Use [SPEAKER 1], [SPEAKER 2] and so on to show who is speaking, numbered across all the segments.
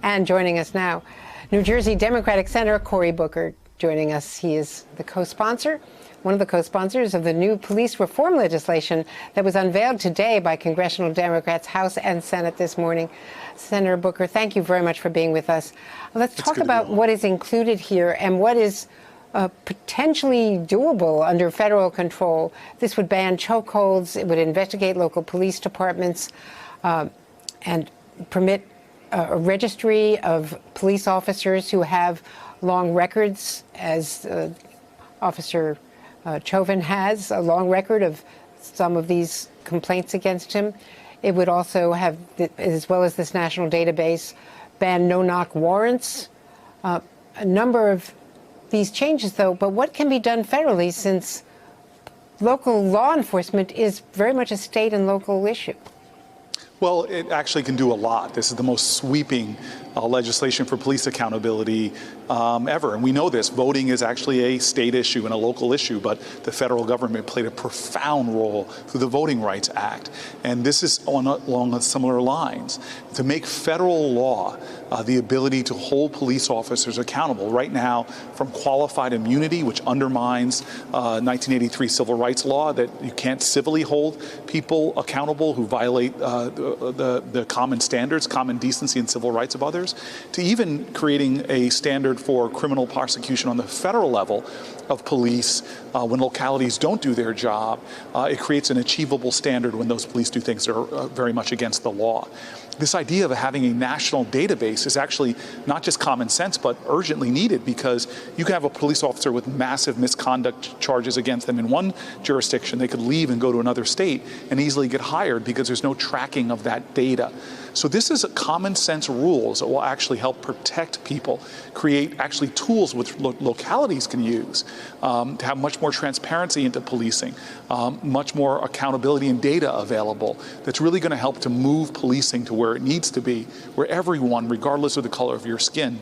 [SPEAKER 1] And joining us now, New Jersey Democratic Senator Cory Booker joining us. He is the co-sponsor, one of the co-sponsors of the new police reform legislation that was unveiled today by congressional Democrats, House and Senate this morning. Senator Booker, thank you very much for being with us. Let's talk about what is included here and what is potentially doable under federal control. This would ban chokeholds. It would investigate local police departments and permit a registry of police officers who have long records, as Officer Chauvin has a long record of some of these complaints against him. It would also have, as well as this national database, ban no-knock warrants. A number of these changes, though, but what can be done federally, since local law enforcement is very much a state and local issue?
[SPEAKER 2] Well, it actually can do a lot. This is the most sweeping legislation for police accountability ever. And we know this. Voting is actually a state issue and a local issue, but the federal government played a profound role through the Voting Rights Act. And this is along similar lines. To make federal law the ability to hold police officers accountable. Right now, from qualified immunity, which undermines 1983 civil rights law, that you can't civilly hold people accountable who violate the common standards, common decency and civil rights of others, to even creating a standard for criminal prosecution on the federal level of police when localities don't do their job. It creates an achievable standard when those police do things that are very much against the law. This idea of having a national database is actually not just common sense, but urgently needed, because you can have a police officer with massive misconduct charges against them in one jurisdiction. They could leave and go to another state and easily get hired because there's no tracking of that data. So this is common sense rules that will actually help protect people, create actually tools which localities can use to have much more transparency into policing, much more accountability and data available. That's really going to help to move policing to where it needs to be, where everyone, regardless of the color of your skin,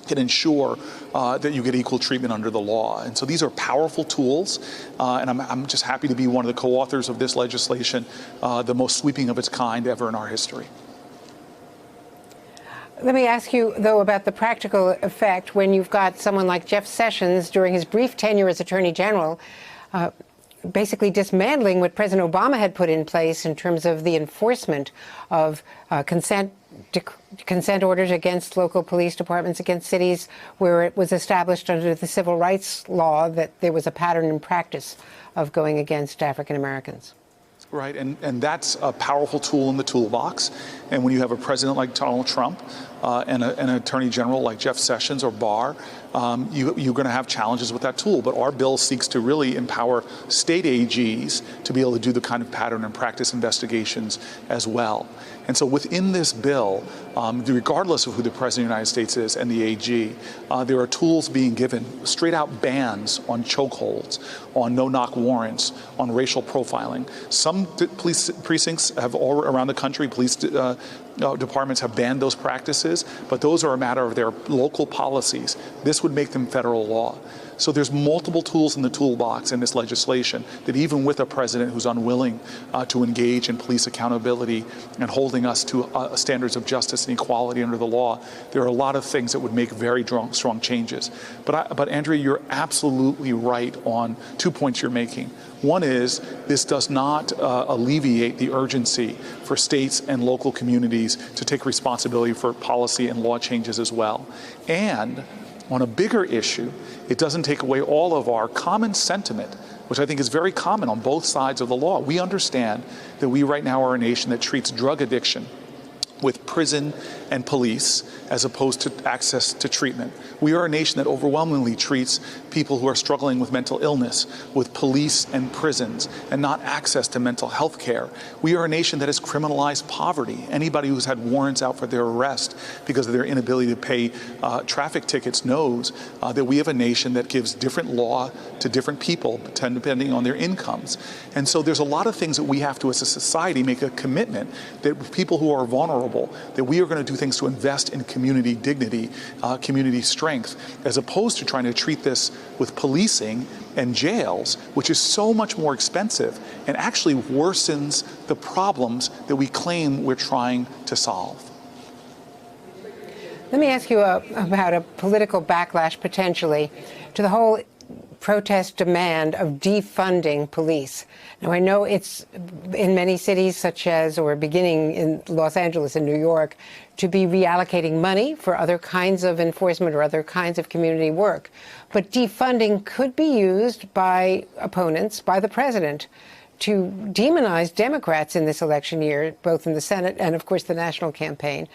[SPEAKER 2] can ensure that you get equal treatment under the law. And so these are powerful tools, and I'm just happy to be one of the co-authors of this legislation, the most sweeping of its kind ever in our history.
[SPEAKER 1] Let me ask you, though, about the practical effect when you've got someone like Jeff Sessions, during his brief tenure as Attorney General, basically dismantling what President Obama had put in place in terms of the enforcement of consent orders against local police departments, against cities where it was established under the civil rights law that there was a pattern in practice of going against African Americans.
[SPEAKER 2] Right, and that's a powerful tool in the toolbox. And when you have a president like Donald Trump and an attorney general like Jeff Sessions or Barr, you're going to have challenges with that tool. But our bill seeks to really empower state AGs to be able to do the kind of pattern and practice investigations as well. And so within this bill, regardless of who the President of the United States is and the AG, there are tools being given, straight out bans on chokeholds, on no-knock warrants, on racial profiling. Some police precincts have all around the country, police departments have banned those practices, but those are a matter of their local policies. This would make them federal law. So there's multiple tools in the toolbox in this legislation that, even with a president who's unwilling to engage in police accountability and holding us to standards of justice and equality under the law, there are a lot of things that would make very strong changes. But Andrea, you're absolutely right on 2 points you're making. One is, this does not alleviate the urgency for states and local communities to take responsibility for policy and law changes as well. And on a bigger issue, it doesn't take away all of our common sentiment, which I think is very common on both sides of the law. We understand that we right now are a nation that treats drug addiction with prison and police as opposed to access to treatment. We are a nation that overwhelmingly treats people who are struggling with mental illness with police and prisons and not access to mental health care. We are a nation that has criminalized poverty. Anybody who's had warrants out for their arrest because of their inability to pay traffic tickets knows that we have a nation that gives different law to different people depending on their incomes. And so there's a lot of things that we have to, as a society, make a commitment that people who are vulnerable, that we are going to do things to invest in community dignity, community strength, as opposed to trying to treat this with policing and jails, which is so much more expensive and actually worsens the problems that we claim we're trying to solve.
[SPEAKER 1] Let me ask you about a political backlash potentially to the whole protest demand of defunding police. Now, I know it's in many cities, such as, or beginning in Los Angeles and New York, to be reallocating money for other kinds of enforcement or other kinds of community work. But defunding could be used by opponents, by the president, to demonize Democrats in this election year, both in the Senate and, of course, the national campaign.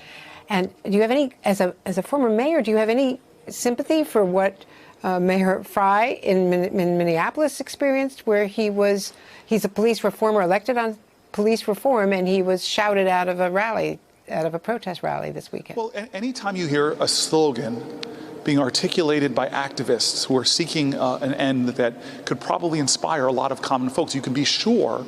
[SPEAKER 1] And do you have any, as a former mayor, do you have any sympathy for what Mayor Frey in Minneapolis experienced, where he's a police reformer elected on police reform, and he was shouted out of a rally, out of a protest rally this weekend?
[SPEAKER 2] Well, anytime you hear a slogan being articulated by activists who are seeking an end that could probably inspire a lot of common folks, you can be sure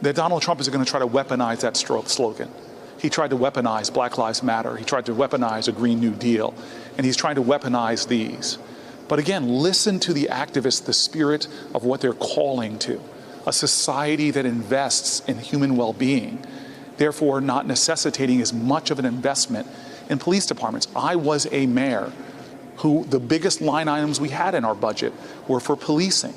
[SPEAKER 2] that Donald Trump is going to try to weaponize that slogan. He tried to weaponize Black Lives Matter. He tried to weaponize a Green New Deal. And he's trying to weaponize these. But again, listen to the activists, the spirit of what they're calling to. A society that invests in human well-being, therefore not necessitating as much of an investment in police departments. I was a mayor who the biggest line items we had in our budget were for policing.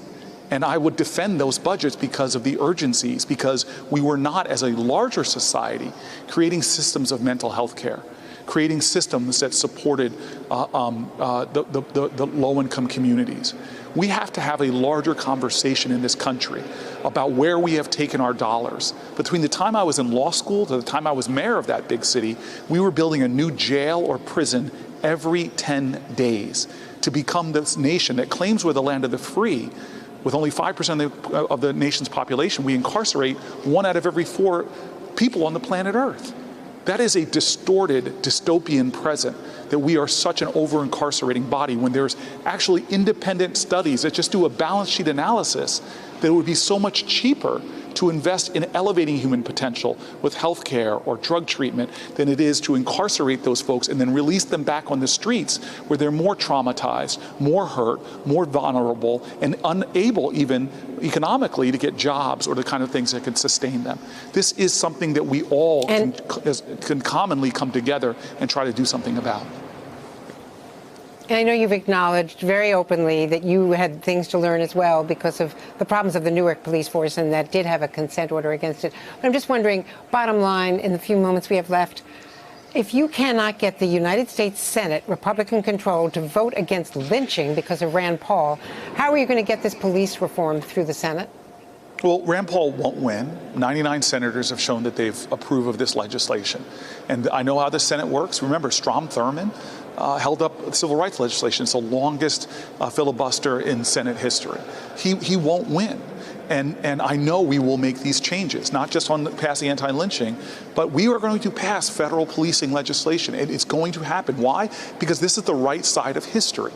[SPEAKER 2] And I would defend those budgets because of the urgencies, because we were not, as a larger society, creating systems of mental health care, creating systems that supported the low-income communities. We have to have a larger conversation in this country about where we have taken our dollars. Between the time I was in law school to the time I was mayor of that big city, we were building a new jail or prison every 10 days to become this nation that claims we're the land of the free. With only 5% of the nation's population, we incarcerate 1 out of every 4 people on the planet Earth. That is a distorted, dystopian present, that we are such an over-incarcerating body, when there's actually independent studies that just do a balance sheet analysis that it would be so much cheaper to invest in elevating human potential with health care or drug treatment than it is to incarcerate those folks and then release them back on the streets where they're more traumatized, more hurt, more vulnerable, and unable even economically to get jobs or the kind of things that can sustain them. This is something that we all can commonly come together and try to do something about.
[SPEAKER 1] And I know you've acknowledged very openly that you had things to learn as well because of the problems of the Newark police force, and that did have a consent order against it. But I'm just wondering, bottom line, in the few moments we have left, if you cannot get the United States Senate, Republican-controlled, to vote against lynching because of Rand Paul, how are you going to get this police reform through the Senate?
[SPEAKER 2] Well, Rand Paul won't win. 99 senators have shown that they've approved of this legislation. And I know how the Senate works. Remember, Strom Thurmond held up civil rights legislation. It's the longest filibuster in Senate history. He won't win. And I know we will make these changes, not just on passing anti-lynching, but we are going to pass federal policing legislation. It's going to happen. Why? Because this is the right side of history.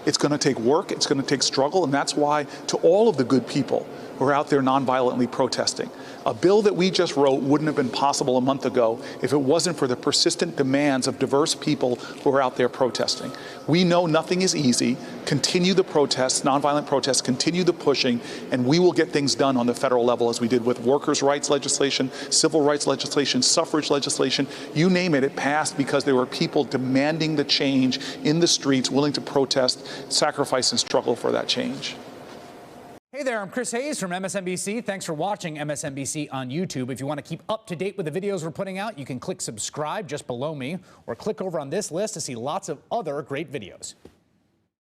[SPEAKER 2] It's going to take work, it's going to take struggle, and that's why, to all of the good people who are out there nonviolently protesting, a bill that we just wrote wouldn't have been possible a month ago if it wasn't for the persistent demands of diverse people who are out there protesting. We know nothing is easy. Continue the protests, nonviolent protests, continue the pushing, and we will get things done on the federal level, as we did with workers' rights legislation, civil rights legislation, suffrage legislation. You name it, it passed because there were people demanding the change in the streets, willing to protest, sacrifice, and struggle for that change.
[SPEAKER 3] Hey there, I'm Chris Hayes from MSNBC. Thanks for watching MSNBC on YouTube. If you want to keep up to date with the videos we're putting out, you can click subscribe just below me, or click over on this list to see lots of other great videos.